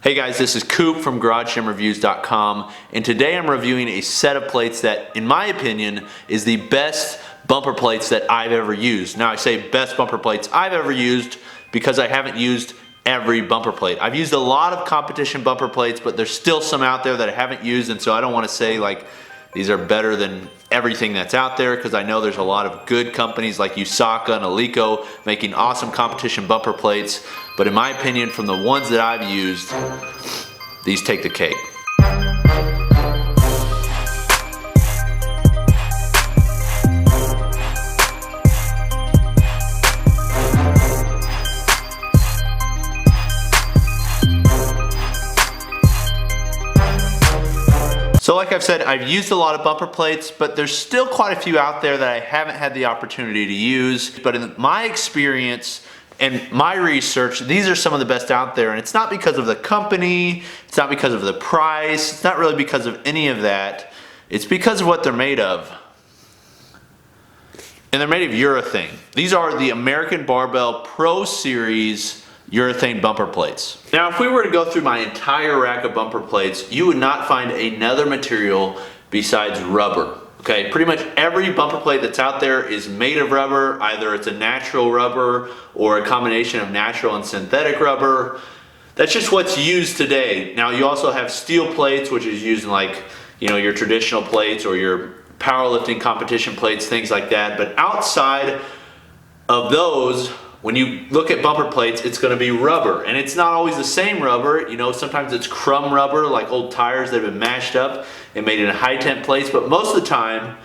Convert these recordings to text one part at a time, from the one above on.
Hey guys, this is Coop from GarageGymReviews.com, and today I'm reviewing a set of plates that, in my opinion, is the best bumper plates that I've ever used. Now I say best bumper plates I've ever used because I haven't used every bumper plate. I've used a lot of competition bumper plates, but there's still some out there that I haven't used, and so I don't want to say like these are better than everything that's out there, because I know there's a lot of good companies like Usaka and Alico making awesome competition bumper plates, but in my opinion, from the ones that I've used, these take the cake. So like I've said, I've used a lot of bumper plates, but there's still quite a few out there that I haven't had the opportunity to use. But in my experience and my research, these are some of the best out there. And it's not because of the company, it's not because of the price, it's not really because of any of that. It's because of what they're made of. And they're made of urethane. These are the American Barbell Pro Series urethane bumper plates. Now, if we were to go through my entire rack of bumper plates, you would not find another material besides rubber. Okay, pretty much every bumper plate that's out there is made of rubber. Either it's a natural rubber or a combination of natural and synthetic rubber. That's just what's used today. Now, you also have steel plates, which is used in like, your traditional plates or your powerlifting competition plates, things like that. But outside of those, when you look at bumper plates, it's going to be rubber, and it's not always the same rubber. Sometimes it's crumb rubber, like old tires that have been mashed up and made into high temp plates, but most of the time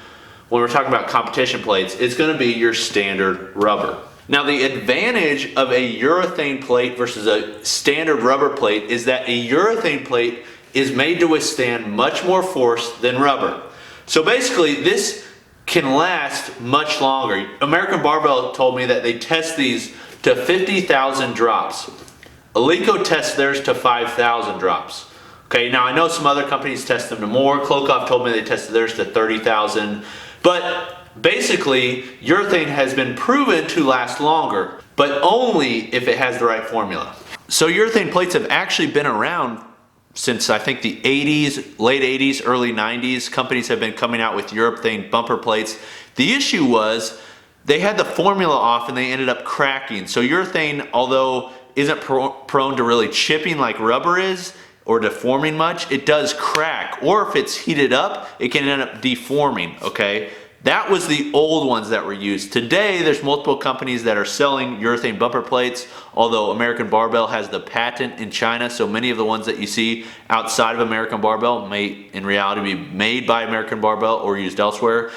when we're talking about competition plates, it's going to be your standard rubber. Now, the advantage of a urethane plate versus a standard rubber plate is that a urethane plate is made to withstand much more force than rubber. So basically, this can last much longer. American Barbell told me that they test these to 50,000 drops. Alico tests theirs to 5,000 drops. Okay, now I know some other companies test them to more. Klokov told me they tested theirs to 30,000. But basically, urethane has been proven to last longer, but only if it has the right formula. So urethane plates have actually been around since I think the 80s, late 80s, early 90s. Companies have been coming out with urethane bumper plates. The issue was they had the formula off and they ended up cracking. So urethane, although isn't prone to really chipping like rubber is or deforming much, it does crack. Or if it's heated up, it can end up deforming, okay? That was the old ones that were used. Today, there's multiple companies that are selling urethane bumper plates, although American Barbell has the patent in China, so many of the ones that you see outside of American Barbell may in reality be made by American Barbell or used elsewhere.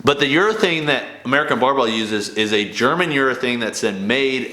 But the urethane that American Barbell uses is a German urethane that's then made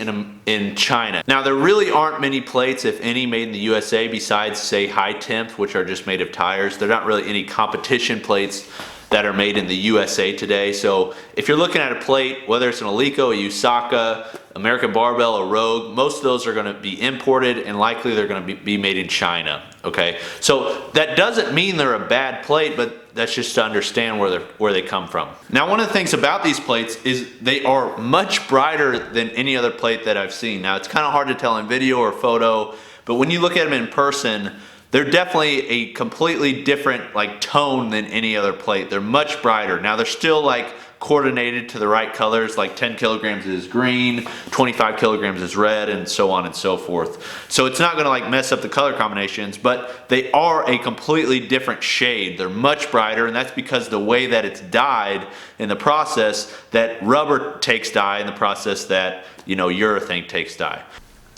in China. Now, there really aren't many plates, if any, made in the USA besides, say, high temp, which are just made of tires. There are not really any competition plates that are made in the USA today. So if you're looking at a plate, whether it's an Alico, a Usaka, American Barbell, a Rogue, most of those are going to be imported and likely they're going to be made in China. Okay, so that doesn't mean they're a bad plate, but that's just to understand where they come from. Now, one of the things about these plates is they are much brighter than any other plate that I've seen. Now, it's kind of hard to tell in video or photo, but when you look at them in person, they're definitely a completely different tone than any other plate. They're much brighter. Now, they're still coordinated to the right colors, like 10 kilograms is green, 25 kilograms is red, and so on and so forth. So it's not gonna mess up the color combinations, but they are a completely different shade. They're much brighter, and that's because the way that it's dyed in the process, that rubber takes dye in the process that urethane takes dye.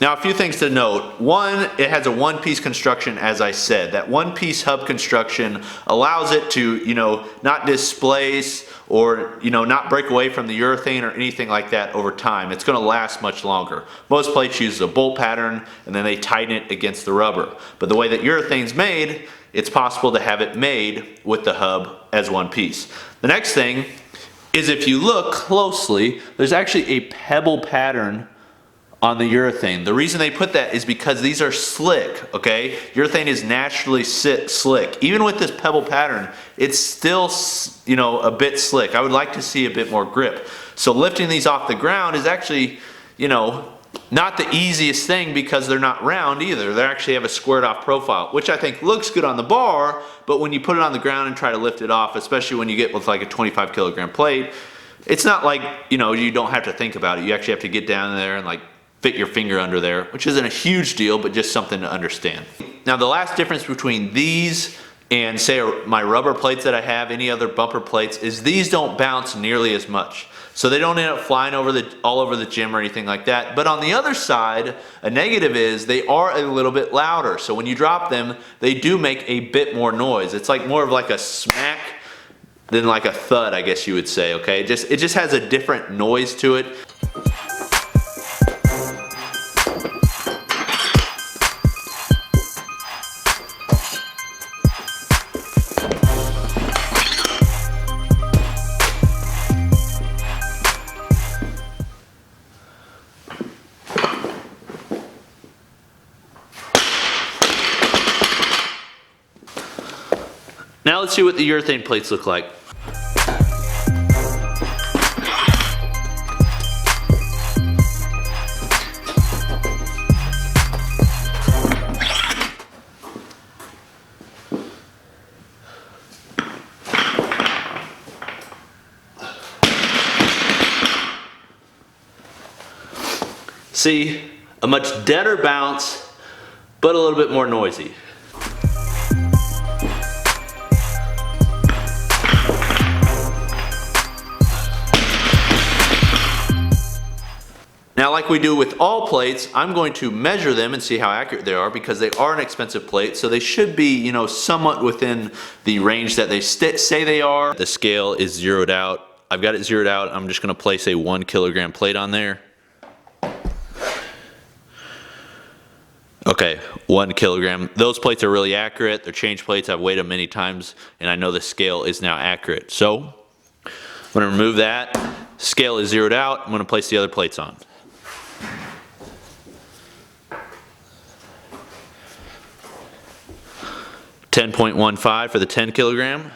Now, a few things to note. One, it has a one-piece construction, as I said. That one-piece hub construction allows it to, not displace or, not break away from the urethane or anything like that over time. It's going to last much longer. Most plates use a bolt pattern, and then they tighten it against the rubber. But the way that urethane's made, it's possible to have it made with the hub as one piece. The next thing is, if you look closely, there's actually a pebble pattern on the urethane. The reason they put that is because these are slick, okay? Urethane is naturally slick. Even with this pebble pattern, it's still, a bit slick. I would like to see a bit more grip. So lifting these off the ground is actually, Not the easiest thing because they're not round either. They actually have a squared off profile, which I think looks good on the bar, but when you put it on the ground and try to lift it off, especially when you get with like a 25 kilogram plate, it's not like, you know, you don't have to think about it. You actually have to get down there and like fit your finger under there, which isn't a huge deal, but just something to understand. Now the last difference between these and say my rubber plates that I have, any other bumper plates, is these don't bounce nearly as much. So they don't end up flying all over the gym or anything like that. But on the other side, a negative is they are a little bit louder. So when you drop them, they do make a bit more noise. It's like more of like a smack than like a thud, I guess you would say, okay? It just has a different noise to it. Now let's see what the urethane plates look like. See, a much deader bounce, but a little bit more noisy. Now, like we do with all plates, I'm going to measure them and see how accurate they are because they are an expensive plate, so they should be, you know, somewhat within the range that they say they are. The scale is zeroed out. I've got it zeroed out. I'm just going to place a 1 kilogram plate on there. Okay, 1 kilogram. Those plates are really accurate. They're change plates. I've weighed them many times, and I know the scale is now accurate. So, I'm going to remove that. Scale is zeroed out. I'm going to place the other plates on. $10.15 for the 10 kilogram.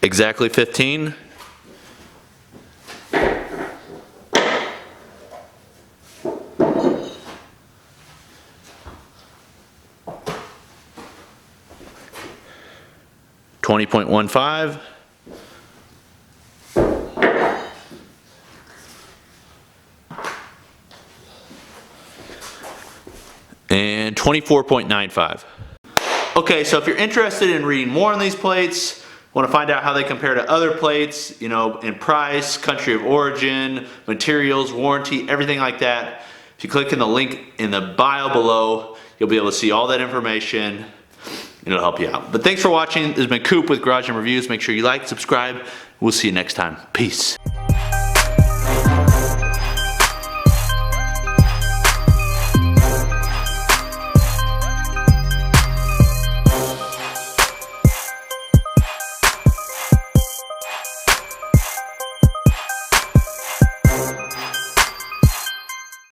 Exactly 15. $20.15. And 24.95. Okay, so if you're interested in reading more on these plates, want to find out how they compare to other plates, you know, in price, country of origin, materials, warranty, everything like that, if you click in the link in the bio below, you'll be able to see all that information. It'll help you out. But thanks for watching. This has been Coop with Garage Gym Reviews. Make sure you like, subscribe. We'll see you next time. Peace.